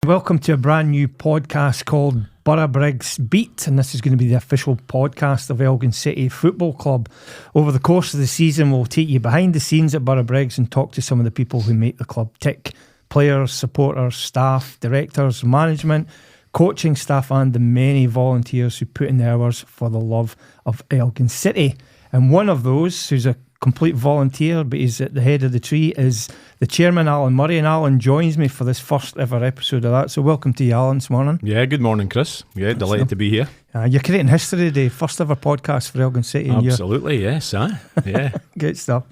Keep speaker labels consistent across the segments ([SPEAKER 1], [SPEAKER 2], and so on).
[SPEAKER 1] Welcome to a brand new podcast called Borough Briggs Beat, and this is going to be the official podcast of Elgin City Football Club. Over the course of the season, we'll take you behind the scenes at Borough Briggs and talk to some of the people who make the club tick. Players, supporters, staff, directors, management, coaching staff and the many volunteers who put in the hours for the love of Elgin City. And one of those, who's a complete volunteer but he's at the head of the tree, is the chairman, Allan Murray, and Allan joins me for this first ever episode of that. So welcome to you, Allan, this morning.
[SPEAKER 2] Yeah, good morning, Chris. Yeah, delighted to be here.
[SPEAKER 1] You're creating history today, first ever podcast for Elgin City.
[SPEAKER 2] Absolutely, yes, yeah.
[SPEAKER 1] Good stuff.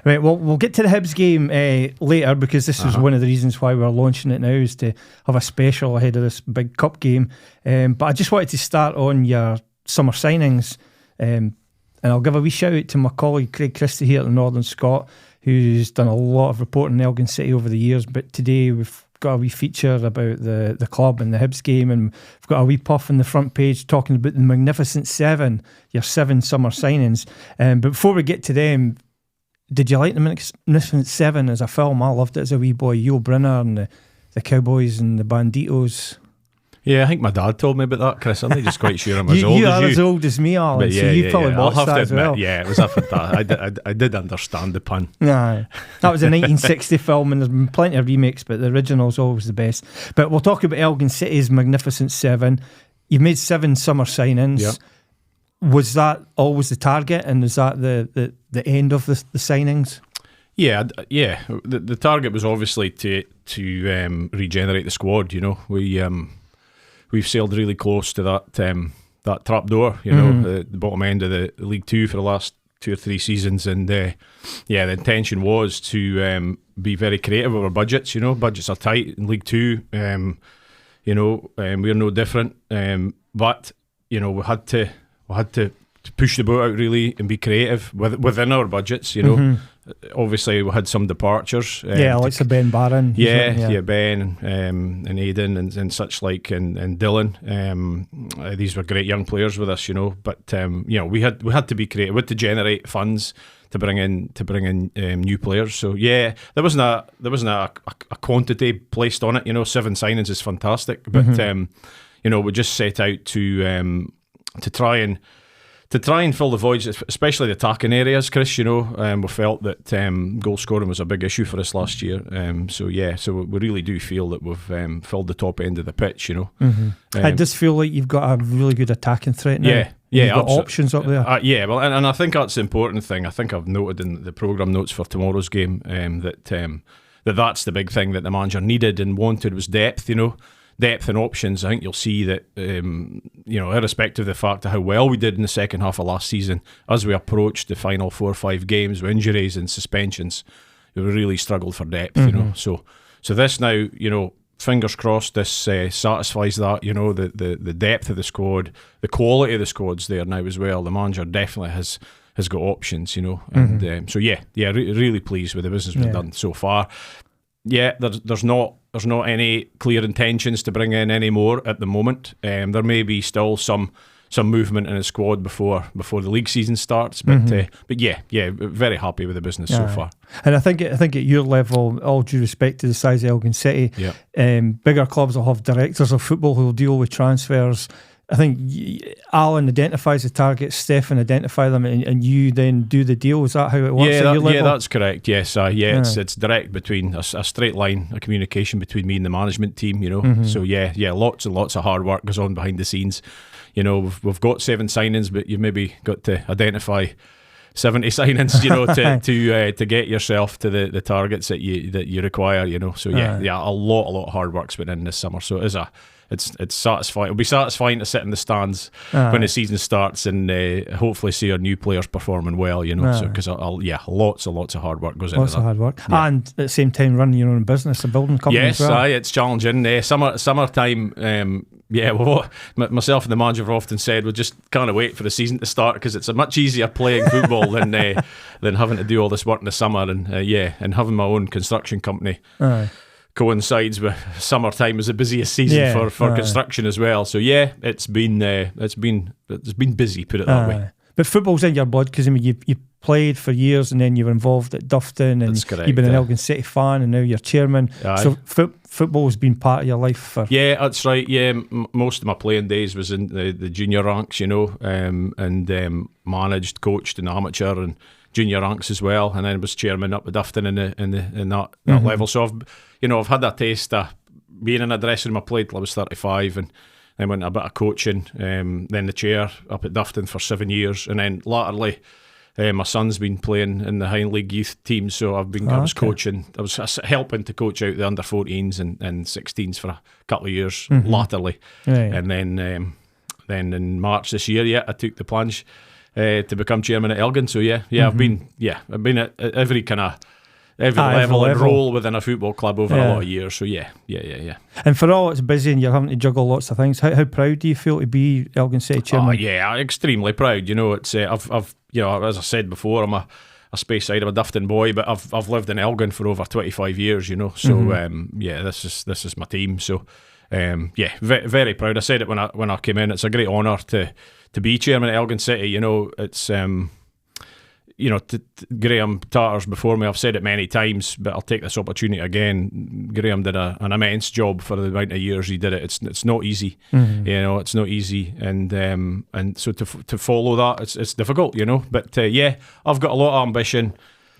[SPEAKER 1] Right, well, we'll get to the Hibs game later, because this was one of the reasons why we're launching it now, is to have a special ahead of this big cup game. But I just wanted to start on your summer signings, and I'll give a wee shout out to my colleague Craig Christie here at the Northern Scot, who's done a lot of reporting in Elgin City over the years. But today we've got a wee feature about the club and the Hibs game, and we've got a wee puff on the front page talking about the Magnificent Seven, your 7 summer signings. But before we get to them, did you like the Magnificent Seven as a film? I loved it as a wee boy. Yul Brynner and the Cowboys and the Banditos.
[SPEAKER 2] Yeah, I think my dad told me about that, Chris. I'm not just quite sure I'm as old as you.
[SPEAKER 1] You are as old as me, Allan,
[SPEAKER 2] but
[SPEAKER 1] so you probably watched that as well.
[SPEAKER 2] Yeah, it was a fantastic. I did understand the pun.
[SPEAKER 1] Nah, that was a 1960 film, and there's been plenty of remakes, but the original's always the best. But we'll talk about Elgin City's Magnificent Seven. You've made 7 summer signings.
[SPEAKER 2] Yep.
[SPEAKER 1] Was that always the target, and is that the end of the signings?
[SPEAKER 2] Yeah. The target was obviously to regenerate the squad. You know, we've sailed really close to that trap door, you know, the bottom end of the League 2 for the last 2 or 3 seasons, and the intention was to be very creative with our budgets. You know, budgets are tight in League 2. You know, we're no different, but you know, we had to push the boat out really and be creative within our budgets. You know. Obviously we had some departures,
[SPEAKER 1] like Ben Barron,
[SPEAKER 2] Ben and Aidan and such like, and Dylan. These were great young players with us, you know, but you know, we had to be creative, we had to generate funds to bring in new players. So yeah, there wasn't a quantity placed on it. You know, 7 signings is fantastic, but you know, we just set out to try and fill the voids, especially the attacking areas, Chris. You know, we felt that goal scoring was a big issue for us last year. So we really do feel that we've filled the top end of the pitch. You know,
[SPEAKER 1] it does feel like you've got a really good attacking threat now.
[SPEAKER 2] Yeah,
[SPEAKER 1] you've got options up there.
[SPEAKER 2] Well, and I think that's the important thing. I think I've noted in the programme notes for tomorrow's game that's the big thing that the manager needed and wanted, was depth. You know. Depth and options. I think you'll see that, you know, irrespective of the fact of how well we did in the second half of last season, as we approached the final 4 or 5 games with injuries and suspensions, we really struggled for depth, you know. So this now, you know, fingers crossed, this satisfies that, you know, the depth of the squad, the quality of the squad's there now as well. The manager definitely has got options, you know. And really pleased with the business we've done so far. Yeah, there's not any clear intentions to bring in any more at the moment. There may be still some movement in the squad before the league season starts, but very happy with the business so far.
[SPEAKER 1] And I think at your level, all due respect to the size of Elgin City, bigger clubs will have directors of football who will deal with transfers. I think Allan identifies the targets, Stefan identify them, and you then do the deal. Is that how it works at your level?
[SPEAKER 2] Yeah, that's correct. Yes, it's direct between a straight line of communication between me and the management team. You know, so lots and lots of hard work goes on behind the scenes. You know, we've got 7 signings, but you've maybe got to identify 70 signings, you know, to get yourself to the targets that you require. You know, so a lot of hard work's been in this summer. So it's satisfying. It'll be satisfying to sit in the stands when the season starts and hopefully see our new players performing well, you know. So because lots of hard work goes into that.
[SPEAKER 1] Lots of hard work, and at the same time running your own business, a building company.
[SPEAKER 2] Yes,
[SPEAKER 1] as well.
[SPEAKER 2] It's challenging. Summertime. Myself and the manager have often said we just can't wait for the season to start, because it's a much easier playing football than having to do all this work in the summer, and having my own construction company. Coincides with summertime as the busiest season for construction as well. So it's been busy, put it that way.
[SPEAKER 1] But football's in your blood, because I mean you played for years and then you were involved at Dufton, and
[SPEAKER 2] That's correct,
[SPEAKER 1] you've been an Elgin City fan, and now you're chairman.
[SPEAKER 2] Aye.
[SPEAKER 1] So football's been part of your life for...
[SPEAKER 2] Yeah, that's right. Yeah, most of my playing days was in the junior ranks, and managed, coached in the amateur and junior ranks as well, and then was chairman up at Dufton in that level. So I've had a taste of being in a dressing room. I played till I was 35, and then went a bit of coaching, then the chair up at Dufton for 7 years, and then latterly my son's been playing in the Highland League youth team, so I was coaching. I was helping to coach out the under 14s and 16s for a couple of years latterly, and then in March this year, I took the plunge to become chairman at Elgin. So I've been at every kind of level and role within a football club over a lot of years. So yeah.
[SPEAKER 1] And for all it's busy and you're having to juggle lots of things, how proud do you feel to be Elgin City chairman?
[SPEAKER 2] Oh yeah, extremely proud. It's I've as I said before, I'm a space side, I'm a Dufton boy, but I've lived in Elgin for over 25 years. So this is my team. So very, very proud. I said it when I came in. It's a great honour to be chairman at Elgin City. It's Graham Tatters before me, I've said it many times, but I'll take this opportunity again. Graham did an immense job for the amount of years he did it. It's not easy, it's not easy, and so to follow that, it's difficult, But I've got a lot of ambition.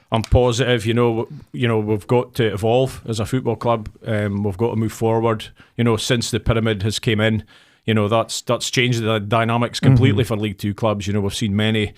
[SPEAKER 2] I'm positive, we've got to evolve as a football club. We've got to move forward. Since the pyramid has came in, that's changed the dynamics completely for League Two clubs. We've seen many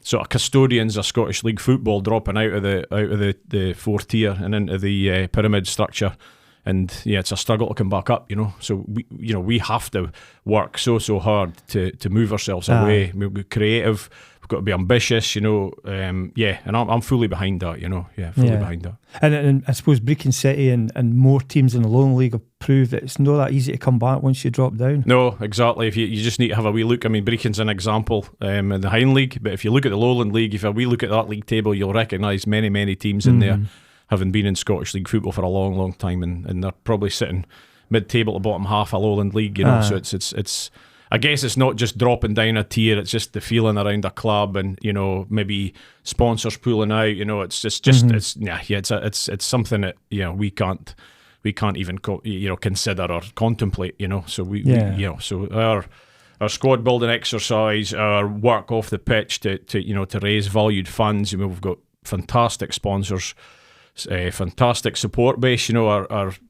[SPEAKER 2] sort of custodians of Scottish League football dropping out of the fourth tier and into the pyramid structure, and it's a struggle to come back up. So we have to work so hard to move ourselves away. We've got creative. We've got to be ambitious, and I'm fully behind that, behind that.
[SPEAKER 1] And I suppose Brechin City and more teams in the Lowland League have proved that it's not that easy to come back once you drop down.
[SPEAKER 2] No, exactly. If you just need to have a wee look. I mean, Brechin's an example in the Highland League, but if you look at the Lowland League, if we look at that league table, you'll recognise many teams in there having been in Scottish League football for a long time, and they're probably sitting mid-table to bottom half a Lowland League, so it's I guess it's not just dropping down a tier, it's just the feeling around a club, and maybe sponsors pulling out. It's it's something that we can't even consider or contemplate. So so our squad building exercise, our work off the pitch to raise valued funds. We've got fantastic sponsors, fantastic support base.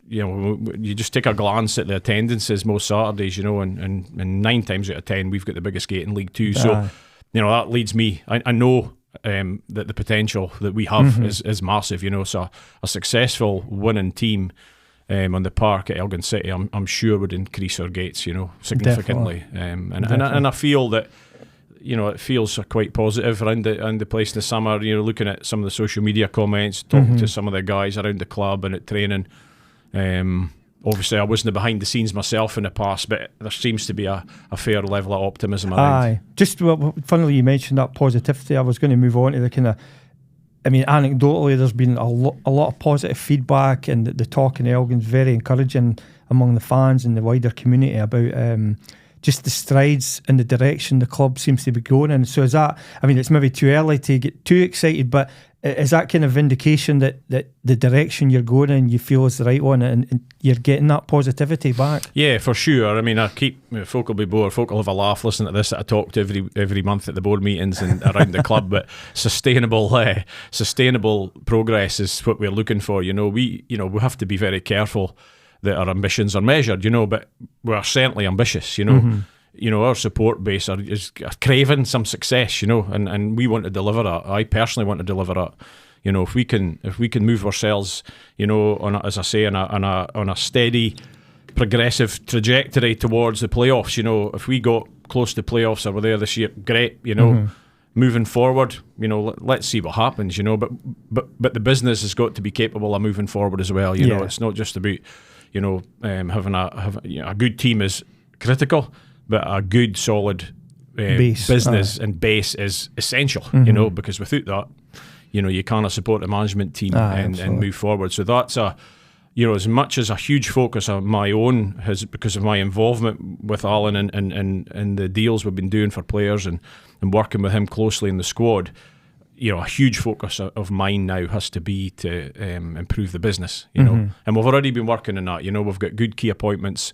[SPEAKER 2] You just take a glance at the attendances most Saturdays, and 9 times out of 10 we've got the biggest gate in League Two. So that leads me. I know that the potential that we have is massive. So a successful winning team on the park at Elgin City, I'm sure would increase our gates, significantly. And I feel that. It feels quite positive around the place in the summer. Looking at some of the social media comments, talking to some of the guys around the club and at training. Obviously, I wasn't behind the scenes myself in the past, but there seems to be a fair level of optimism around.
[SPEAKER 1] Aye, just funnily you mentioned that positivity. I was going to move on to the kind of. I mean, anecdotally, there's been a lot of positive feedback, and the talk in Elgin's very encouraging among the fans and the wider community about. Just the strides in the direction the club seems to be going in. So is that, I mean, it's maybe too early to get too excited, but is that kind of vindication that the direction you're going in you feel is the right one, and you're getting that positivity back? Yeah,
[SPEAKER 2] for sure. I mean, folk will be bored, folk will have a laugh listening to this that I talk to every month at the board meetings and around the club, but sustainable progress is what we're looking for. We have to be very careful that our ambitions are measured, but we're certainly ambitious, our support base is craving some success, and we want to deliver that. I personally want to deliver that. If we can move ourselves, as I say, on a steady, progressive trajectory towards the playoffs. If we got close to playoffs or we're there this year, great. Moving forward, let's see what happens. But the business has got to be capable of moving forward as well. It's not just about having a good team is critical, but a good solid business and base is essential. Because without that, you can't support a management team and move forward. So that's as much as a huge focus on my own because of my involvement with Allan and the deals we've been doing for players and and working with him closely in the squad, you know, a huge focus of mine now has to be to improve the business, you know, and we've already been working on that. You know, we've got good key appointments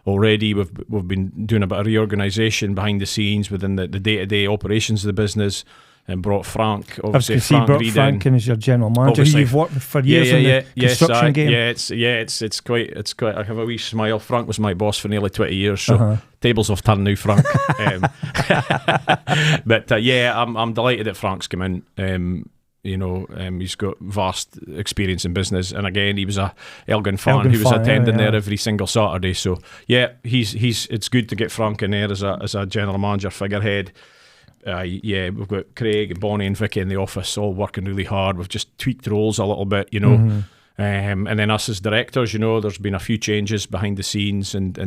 [SPEAKER 2] already. We've been doing a bit of reorganisation behind the scenes within the day-to-day operations of the business, and brought Frank, obviously Frank Reed
[SPEAKER 1] Frank in as your general manager, who you've worked with for years in the construction game.
[SPEAKER 2] It's quite. I have a wee smile. Frank was my boss for nearly 20 years, so tables have turned now, Frank. But I'm delighted that Frank's come in. You know, he's got vast experience in business, and again, he was a Elgin fan who was attending there every single Saturday. So he's it's good to get Frank in there as a general manager figurehead. We've got Craig and Bonnie and Vicky in the office, all working really hard. We've just tweaked roles a little bit, you know. And then us as directors, you know, there's been a few changes behind the scenes, and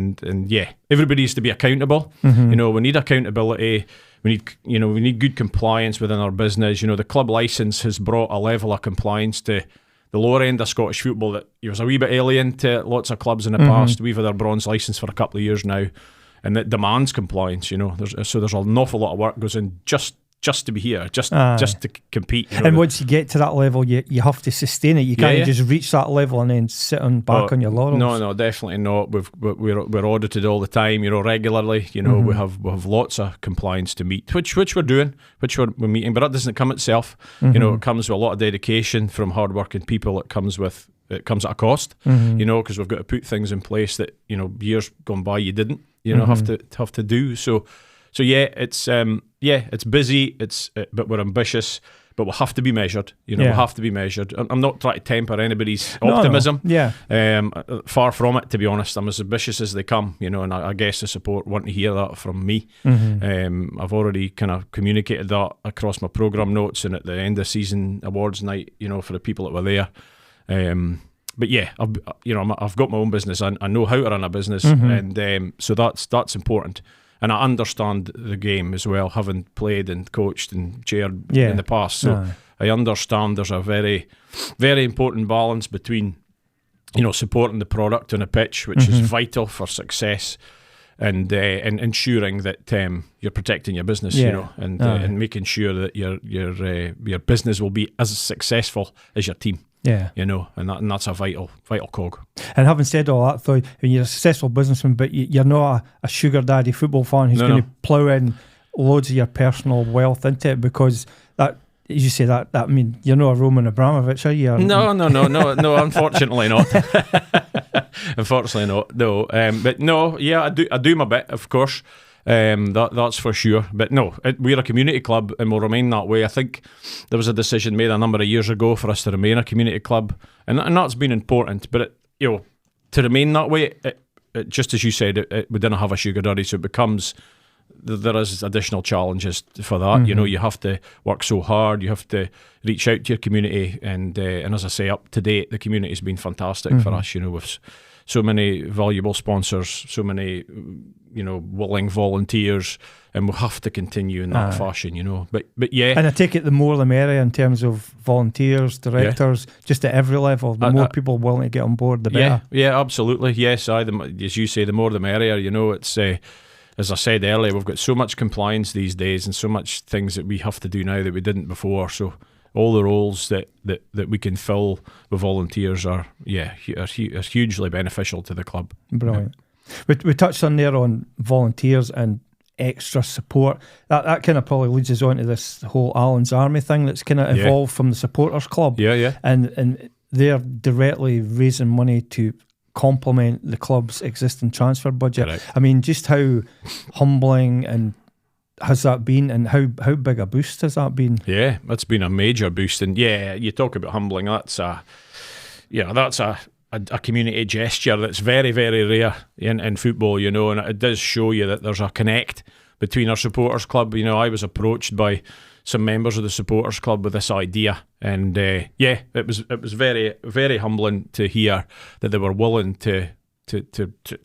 [SPEAKER 2] everybody needs to be accountable. You know, we need accountability. We need good compliance within our business. You know, the club licence has brought a level of compliance to the lower end of Scottish football that was a wee bit alien to lots of clubs in the past. We've had our bronze licence for a couple of years now, and that demands compliance. You know, there's an awful lot of work goes in just to be here, just to compete. You know?
[SPEAKER 1] And once you get to that level, you have to sustain it. You can't just reach that level and then sit back on your laurels.
[SPEAKER 2] No, definitely not. We're audited all the time, you know, regularly. You know, we have lots of compliance to meet, which we're doing, which we're meeting. But that doesn't come itself. You know, it comes with a lot of dedication from hardworking people. It comes at a cost. You know, because we've got to put things in place that, you know, years gone by you didn't. You know, have to do so. So it's busy. But we're ambitious. But we'll have to be measured. You know, we'll have to be measured. I'm not trying to temper anybody's optimism.
[SPEAKER 1] No.
[SPEAKER 2] Far from it, to be honest. I'm as ambitious as they come. You know, and I guess the support want to hear that from me. I've already kind of communicated that across my programme notes and at the end of season awards night. You know, for the people that were there. But I've got my own business. I know how to run a business, and so that's important. And I understand the game as well, having played and coached and chaired in the past. So I understand there's a very, very important balance between, you know, supporting the product on a pitch, which is vital for success, and ensuring that you're protecting your business, you know, and making sure that your business will be as successful as your team.
[SPEAKER 1] Yeah,
[SPEAKER 2] you know, and that's a vital cog.
[SPEAKER 1] And having said all that, though, you're a successful businessman, but you're not a sugar daddy football fan who's going to plough in loads of your personal wealth into it, because that, as you say, that I mean, you're not a Roman Abramovich, are you?
[SPEAKER 2] No, unfortunately not. Unfortunately not. No, but no, I do my bit, of course. That's for sure. But no, we're a community club and we'll remain that way. I think there was a decision made a number of years ago for us to remain a community club, and that's been important. But to remain that way, it, just as you said, we didn't have a sugar daddy, so it becomes there is additional challenges for that. You know, you have to work so hard. You have to reach out to your community, and as I say, up to date, the community has been fantastic for us. You know, with so many valuable sponsors, so many, you know, willing volunteers, and we'll have to continue in that fashion, you know. But yeah. And
[SPEAKER 1] I take it the more the merrier in terms of volunteers, directors, just at every level. The more people willing to get on board, the better.
[SPEAKER 2] Yeah, absolutely. Yes, as you say, the more the merrier. You know, it's as I said earlier, we've got so much compliance these days and so much things that we have to do now that we didn't before. So all the roles that we can fill with volunteers are hugely beneficial to the club.
[SPEAKER 1] Brilliant. We touched on there on volunteers and extra support. That kind of probably leads us on to this whole Allan's Army thing that's kind of evolved from the supporters club.
[SPEAKER 2] Yeah.
[SPEAKER 1] And they're directly raising money to complement the club's existing transfer budget.
[SPEAKER 2] Correct.
[SPEAKER 1] I mean, just how humbling and has that been, and how big a boost has that been? Yeah,
[SPEAKER 2] that's been a major boost. And you talk about humbling. That's a community gesture that's very, very rare in football, you know, and it does show you that there's a connect between our supporters club. You know, I was approached by some members of the supporters club with this idea, and it was very, very humbling to hear that they were willing to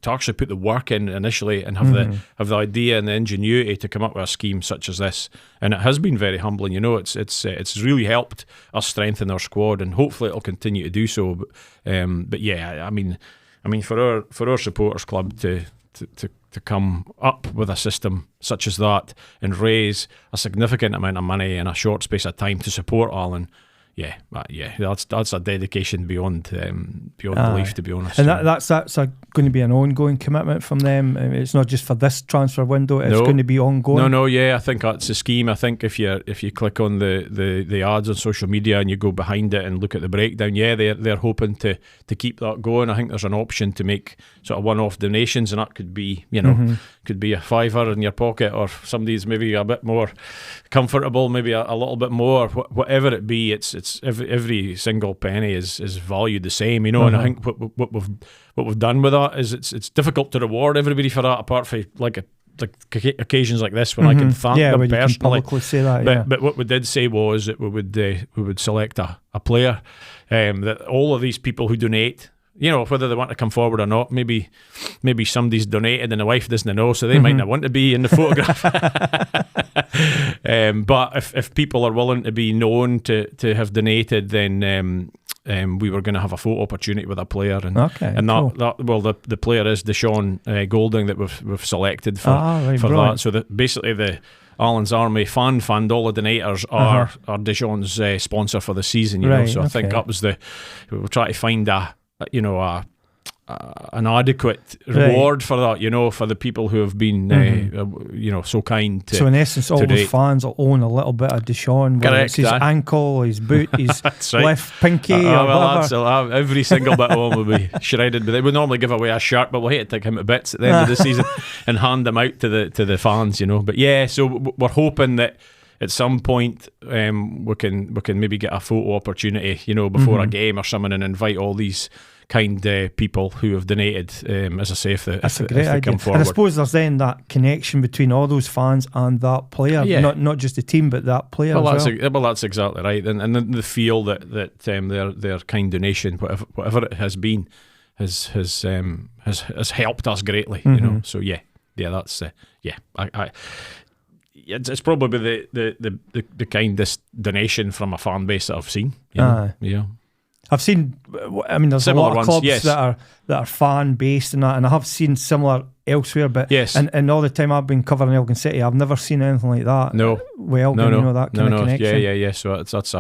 [SPEAKER 2] actually put the work in initially and have the idea and the ingenuity to come up with a scheme such as this. And it has been very humbling. You know, it's really helped us strengthen our squad, and hopefully it'll continue to do so. But yeah, I mean for our supporters club to to come up with a system such as that and raise a significant amount of money in a short space of time to support Allan. That's a dedication beyond belief, to be honest.
[SPEAKER 1] And that's going to be an ongoing commitment from them. I mean, it's not just for this transfer window. It's going to be ongoing.
[SPEAKER 2] I think that's the scheme. I think if you click on the ads on social media and you go behind it and look at the breakdown, they're hoping to keep that going. I think there's an option to make sort of one-off donations, and that could be could be a £5 in your pocket, or somebody's maybe a bit more comfortable, maybe a little bit more. Whatever it be, it's every single penny is valued the same, And I think what we've done with that is it's difficult to reward everybody for that, apart from like occasions like this when I can thank them personally. You can
[SPEAKER 1] publicly say that,
[SPEAKER 2] but what we did say was that we would select a player that all of these people who donate, whether they want to come forward or not, maybe somebody's donated and the wife doesn't know, so they might not want to be in the photograph. But if people are willing to be known to have donated, then we were going to have a photo opportunity with a player, and cool. The player is Deshaun Golding that we've selected for that. So basically the Allan's Army fan fund, all the donators are Deshaun's sponsor for the season. So I think that was we were trying to find an adequate reward for that, for the people who have been, so kind to.
[SPEAKER 1] So in essence, all those fans will own a little bit of Deshaun. Whether it's his ankle, his boot, his left pinky, or whatever.
[SPEAKER 2] Every single bit of them will be shredded. But they would normally give away a shirt, but we'll hate to take him to bits at the end of the season and hand them out to the fans, But so we're hoping that at some point we can maybe get a photo opportunity, before a game or something, and invite all these kind people who have donated, as I say, if they come forward.
[SPEAKER 1] And I suppose there's then that connection between all those fans and that player, not just the team, but that player
[SPEAKER 2] that's exactly right, and the feel that their kind donation, whatever it has been, has helped us greatly, So that's it's probably the kindest donation from a fan base that I've seen.
[SPEAKER 1] I've seen. There's similar a lot of clubs that are fan based and that, and I have seen similar elsewhere. But and all the time I've been covering Elgin City, I've never seen anything like that. That kind of connection.
[SPEAKER 2] So that's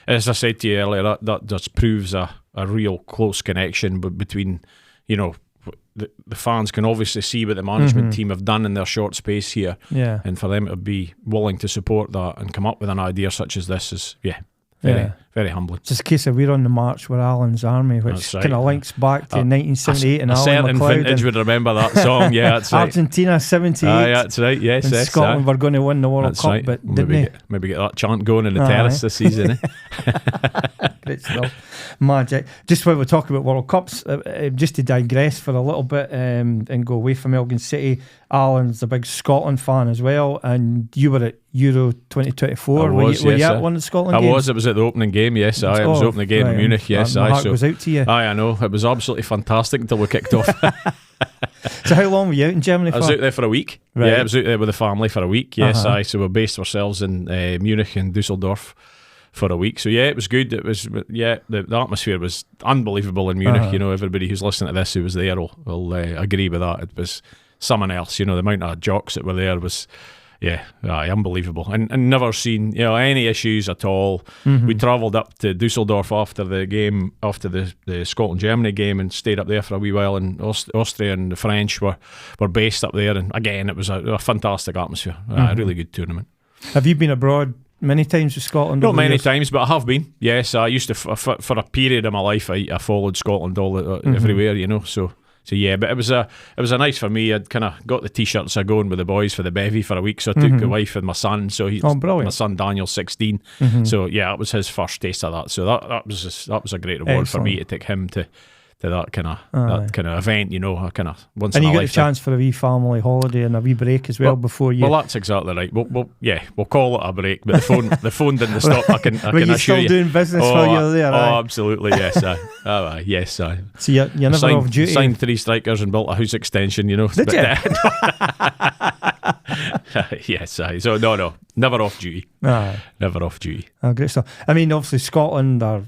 [SPEAKER 2] as I said to you earlier, that just proves a real close connection between the fans can obviously see what the management team have done in their short space here, and for them to be willing to support that and come up with an idea such as this is very humbling.
[SPEAKER 1] Just a case of we're on the march with Allan's Army, which kind of links back to 1978 and Allan
[SPEAKER 2] certain
[SPEAKER 1] McLeod.
[SPEAKER 2] Vintage would remember that song. That's right.
[SPEAKER 1] Argentina 78.
[SPEAKER 2] That's right. Yes,
[SPEAKER 1] and Scotland were going to win the World Cup, but didn't
[SPEAKER 2] maybe get that chant going in the terrace this season.
[SPEAKER 1] Great stuff. Magic. Just while we're talking about World Cups, just to digress for a little bit and go away from Elgin City, Allan's a big Scotland fan as well, and you were at Euro 2024. Were you at one of the Scotland games?
[SPEAKER 2] It was at the opening game, yes. I was opening game in Munich, yes.
[SPEAKER 1] My heart goes out to you.
[SPEAKER 2] I know. It was absolutely fantastic until we kicked off.
[SPEAKER 1] So how long were you out in Germany for?
[SPEAKER 2] I was out there for a week. Right. Yeah, I was out there with the family for a week, yes. So we based ourselves in Munich and Dusseldorf for a week. So it was good. It was the atmosphere was unbelievable in Munich. Everybody who's listening to this who was there will agree with that. It was someone else. The amount of jocks that were there was unbelievable, and never seen any issues at all. We travelled up to Dusseldorf after the game, after the Scotland-Germany game, and stayed up there for a wee while, and Austria and the French were based up there, and again it was a fantastic atmosphere. A really good tournament.
[SPEAKER 1] Have you been abroad many times with Scotland?
[SPEAKER 2] Not many times, but I have been. Yes, I used to for a period of my life I followed Scotland everywhere, So but it was a nice for me. I'd kind of got the t-shirts going with the boys for the bevy for a week, so I took the wife and my son. So my son Daniel's 16. So it was his first taste of that. So that was a great reward for me to take him to that kind of event, a kind of once in a lifetime. And you got a
[SPEAKER 1] chance for a wee family holiday and a wee break as well before you.
[SPEAKER 2] Well, that's exactly right. We'll call it a break, but the phone didn't stop. I can assure you.
[SPEAKER 1] Were you still doing business while you were there?
[SPEAKER 2] Absolutely, yes. Yes.
[SPEAKER 1] So you're never off duty.
[SPEAKER 2] Signed 3 strikers and built a house extension. Did
[SPEAKER 1] you?
[SPEAKER 2] Yes. So no, never off duty. Never off duty.
[SPEAKER 1] Great stuff. Obviously Scotland are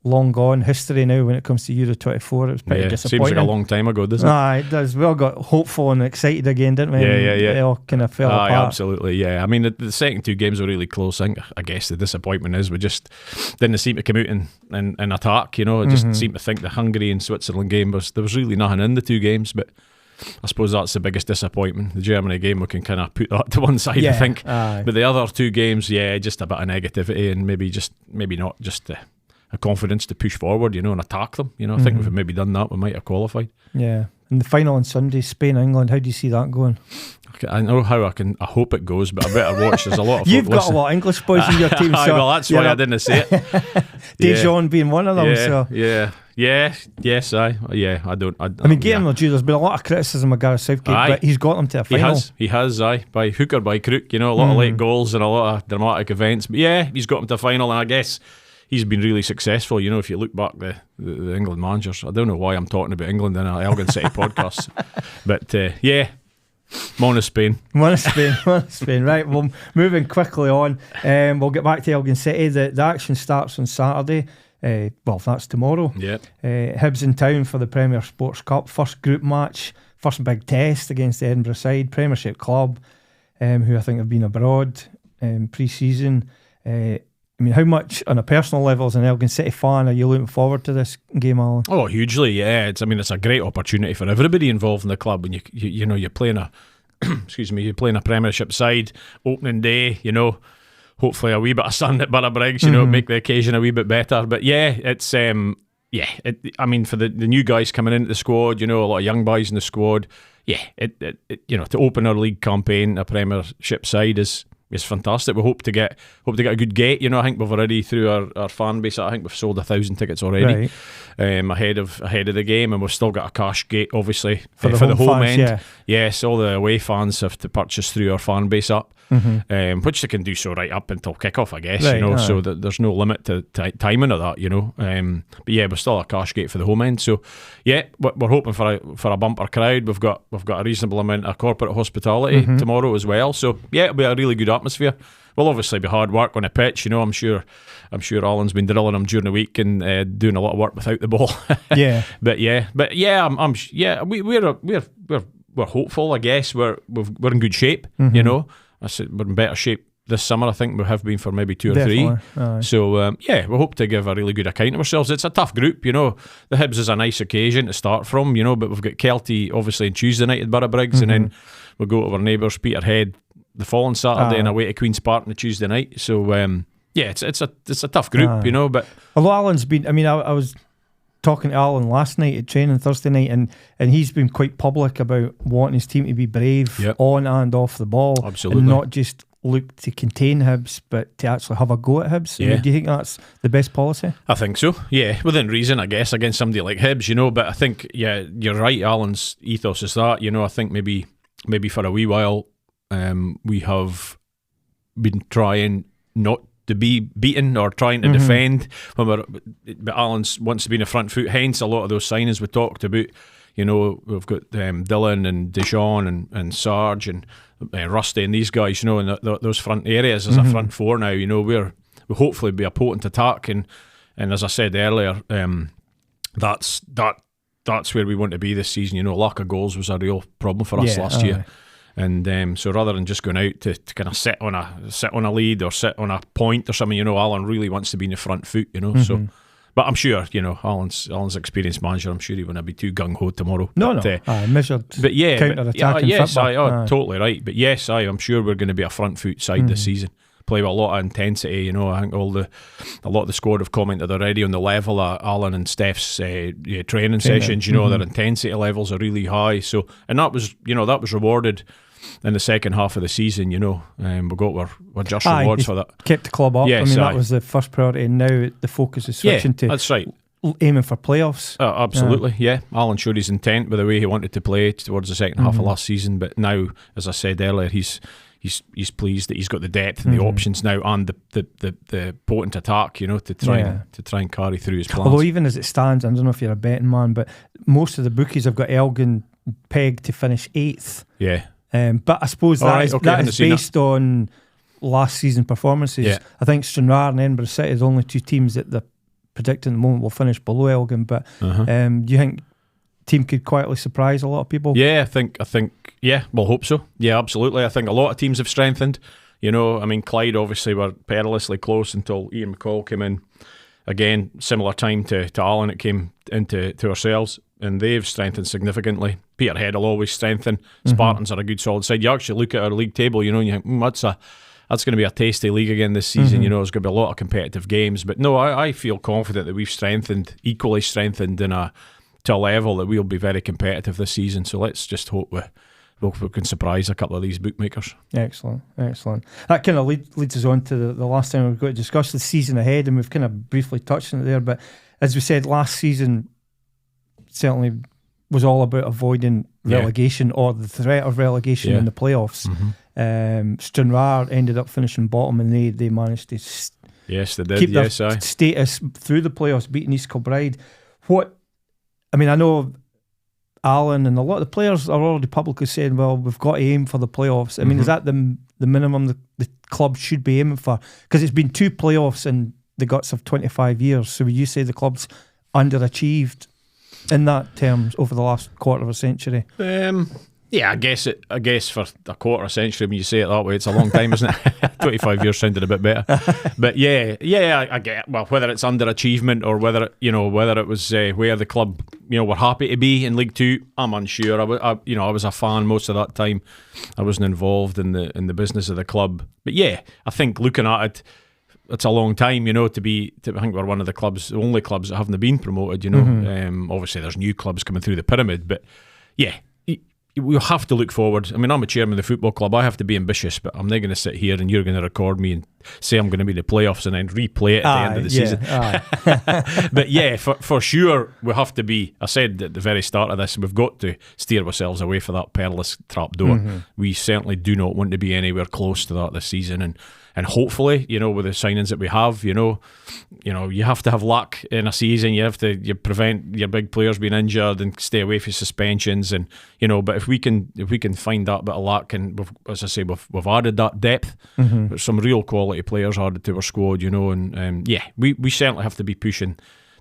[SPEAKER 1] long gone history now when it comes to Euro 24. It was pretty disappointing.
[SPEAKER 2] Seems like a long time ago, doesn't it?
[SPEAKER 1] It does. We all got hopeful and excited again, didn't we?
[SPEAKER 2] Yeah.
[SPEAKER 1] They all kind of fell apart.
[SPEAKER 2] Absolutely, yeah. I mean, the second two games were really close. I guess the disappointment is we just didn't seem to come out and attack, I just seemed to think the Hungary and Switzerland game there was really nothing in the two games, but I suppose that's the biggest disappointment. The Germany game, we can kind of put that to one side, I think. But the other two games, just a bit of negativity and maybe not just a confidence to push forward, and attack them. I think if we maybe done that, we might have qualified.
[SPEAKER 1] Yeah. And the final on Sunday, Spain-England, how do you see that going?
[SPEAKER 2] I know how I hope it goes, but I better watch. There's a lot of
[SPEAKER 1] You've got a lot of English boys in your team, so
[SPEAKER 2] well, that's why I didn't say it.
[SPEAKER 1] Dejan being one of them.
[SPEAKER 2] I don't.
[SPEAKER 1] I mean, getting there's been a lot of criticism of Gareth Southgate, but he's got them to a final.
[SPEAKER 2] He has, by hook or by crook. A lot of late goals and a lot of dramatic events. But he's got them to a final, and I guess he's been really successful. If you look back the England managers, I don't know why I'm talking about England in an Elgin City podcast, but Mona Spain. Right, well, moving quickly on, we'll get back to Elgin City. The action starts on Saturday. That's tomorrow. Hibs in town for the Premier Sports Cup, first group match, first big test against the Edinburgh side, Premiership club, who I think have been abroad pre-season. How much on a personal level as an Elgin City fan are you looking forward to this game, Allan? Oh, hugely, yeah. It's a great opportunity for everybody involved in the club when you're playing a you're playing a Premiership side, opening day, hopefully a wee bit of sun at Barra-Briggs, make the occasion a wee bit better. But it's for the new guys coming into the squad, a lot of young boys in the squad, to open our league campaign, a Premiership side is fantastic. We hope to get a good gate. I think we've already through our fan base. I think we've sold 1,000 tickets already, ahead of the game, and we've still got a cash gate, obviously for the home fans, end. Yes, all the away fans have to purchase through our fan base up, which they can do so right up until kick-off, I guess. So that there's no limit to timing of that. But we're still a cash gate for the home end. So we're hoping for a bumper crowd. We've got a reasonable amount of corporate hospitality tomorrow as well. So it'll be a really good atmosphere. Will obviously be hard work on a pitch. I'm sure Allan's been drilling him during the week and doing a lot of work without the ball. We're hopeful. I guess we're in good shape. I said we're in better shape this summer, I think we have been for maybe 2 or 3. So we hope to give a really good account of ourselves. It's a tough group, The Hibs is a nice occasion to start from, but we've got Kelty obviously on Tuesday night at Barra-Briggs, and then we'll go to our neighbours Peterhead the following Saturday and away to Queen's Park on the Tuesday night. So it's a tough group, But
[SPEAKER 1] although Allan's been, I was talking to Allan last night at training Thursday night, and he's been quite public about wanting his team to be brave on and off the ball.
[SPEAKER 2] Absolutely.
[SPEAKER 1] And not just look to contain Hibs, but to actually have a go at Hibs. Do you think that's the best policy?
[SPEAKER 2] I think so, within reason, I guess, against somebody like Hibs, but I think, you're right, Allan's ethos is that, I think maybe for a wee while we have been trying not to be beaten or trying to defend but Allan wants to be in the front foot, hence a lot of those signings we talked about. We've got Dylan and Dejan and Sarge and Rusty and these guys, in those front areas as a front four now. We'll hopefully be a potent attack, and as I said earlier, that's where we want to be this season. Lack of goals was a real problem for us last year. And so rather than just going out to kind of sit on a lead or sit on a point or something, Allan really wants to be in the front foot, So, but I'm sure, Allan's experienced manager. I'm sure he won't be too gung ho tomorrow.
[SPEAKER 1] Measured.
[SPEAKER 2] But
[SPEAKER 1] counter-attacking football.
[SPEAKER 2] Totally right. But yes, I'm sure we're going to be a front foot side this season. Play with a lot of intensity. I think a lot of the squad have commented already on the level of Allan and Steph's training sessions. Their intensity levels are really high. So, and that was rewarded in the second half of the season. We got our just rewards for that.
[SPEAKER 1] Kept the club up. That was the first priority, and now the focus is switching to.
[SPEAKER 2] That's right.
[SPEAKER 1] Aiming for playoffs.
[SPEAKER 2] Absolutely, Allan showed his intent with the way he wanted to play towards the second half of last season. But now, as I said earlier, he's pleased that he's got the depth and the options now, and the potent attack, to try and carry through his plans.
[SPEAKER 1] Although even as it stands, I don't know if you're a betting man, but most of the bookies have got Elgin pegged to finish 8th. But I suppose that is based on last season performances. I think Stranraer and Edinburgh City are the only two teams that they're predicting at the moment we'll finish below Elgin, but do you think team could quietly surprise a lot of people?
[SPEAKER 2] Yeah, I think yeah, we'll hope so. Yeah, absolutely. I think a lot of teams have strengthened. You know, I mean, Clyde obviously were perilously close until Ian McCall came in. Again, similar time to Allan, it came into ourselves, and they've strengthened significantly. Peterhead will always strengthen. Spartans are a good solid side. You actually look at our league table, you know, and you think, that's going to be a tasty league again this season. You know, there's going to be a lot of competitive games. But no, I feel confident that we've equally strengthened to a level that we'll be very competitive this season. So let's just hope we can surprise a couple of these bookmakers.
[SPEAKER 1] Excellent. That kind of leads us on to the last time we've got to discuss the season ahead, and we've kind of briefly touched on it there. But as we said, last season certainly was all about avoiding relegation or the threat of relegation in the playoffs. Stranraer ended up finishing bottom, and they managed to keep their status through the playoffs, beating East Kilbride. I know Allan and a lot of the players are already publicly saying, well, we've got to aim for the playoffs. I mean, is that the minimum the club should be aiming for? Because it's been 2 playoffs in the guts of 25 years. So would you say the club's underachieved in that terms over the last quarter of a century?
[SPEAKER 2] Yeah, I guess for a quarter of a century, when you say it that way, it's a long time, isn't it? 25 years sounded a bit better. But I get, well, whether it's underachievement or whether it was where the club, were happy to be in League Two, I'm unsure. I was a fan most of that time. I wasn't involved in the business of the club. But yeah, I think looking at it, it's a long time, I think we're one of the only clubs that haven't been promoted, Obviously there's new clubs coming through the pyramid, but yeah, we'll have to look forward. I mean, I'm a chairman of the football club. I have to be ambitious, but I'm not going to sit here and you're going to record me and say I'm going to be the playoffs and then replay it at the end of the season. But yeah, for sure, we have to be, I said at the very start of this, we've got to steer ourselves away for that perilous trapdoor. We certainly do not want to be anywhere close to that this season, and hopefully, with the signings that we have, you have to have luck in a season. You prevent your big players being injured and stay away from suspensions, and but if we can find that bit of luck, and as I say, we've added that depth, there's some real quality players added to our squad, and we certainly have to be pushing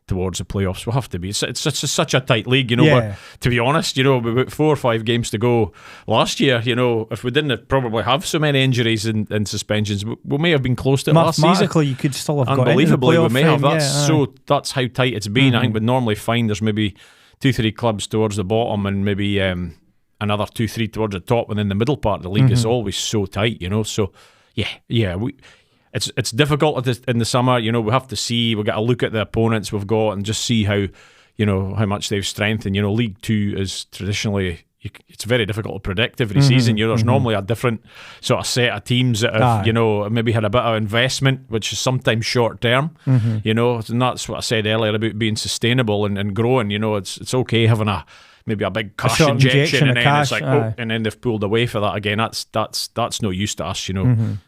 [SPEAKER 2] towards the playoffs. We'll have to be. It's such a tight league, but to be honest, with about 4 or 5 games to go last year, if we didn't probably have so many injuries and suspensions, we may have been close to it last season.
[SPEAKER 1] Mathematically, you could still have got
[SPEAKER 2] unbelievably,
[SPEAKER 1] into the
[SPEAKER 2] we may have.
[SPEAKER 1] frame,
[SPEAKER 2] That's how tight it's been. I think we'd normally find there's maybe 2-3 clubs towards the bottom and maybe another 2-3 towards the top, and then the middle part of the league is always so tight, So It's difficult in the summer, we have to see, we've got to look at the opponents we've got and just see how much they've strengthened. League Two is traditionally, it's very difficult to predict every season. There's normally a different sort of set of teams that have, maybe had a bit of investment, which is sometimes short term, and that's what I said earlier about being sustainable and growing. It's okay having maybe a big cash injection and then cash, it's like and then they've pulled away for that again. That's no use to us,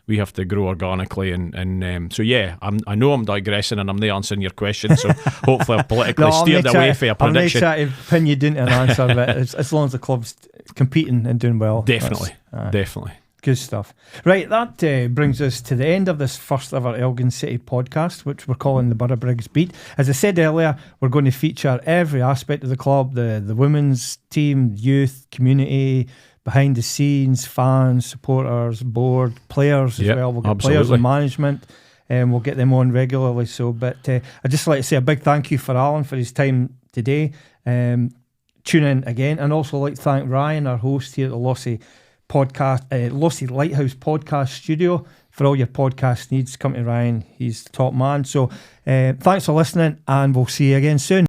[SPEAKER 2] We have to grow organically, and so yeah, I know I'm digressing and I'm not answering your question, so hopefully I've politically steered away for a prediction.
[SPEAKER 1] I'm not trying to pin you down to an answer, but as long as the club's competing and doing well,
[SPEAKER 2] definitely.
[SPEAKER 1] Good stuff. Right, that brings us to the end of this first ever Elgin City podcast, which we're calling the Borough Briggs Beat. As I said earlier, we're going to feature every aspect of the club, the women's team, youth, community, behind the scenes, fans, supporters, board, players as well. We'll get players and management, and we'll get them on regularly. So, but I'd just like to say a big thank you for Allan for his time today. Tune in again, and also like to thank Ryan, our host here at the Lossy Lighthouse Podcast Studio. For all your podcast needs, come to Ryan. He's the top man. So thanks for listening, and we'll see you again soon.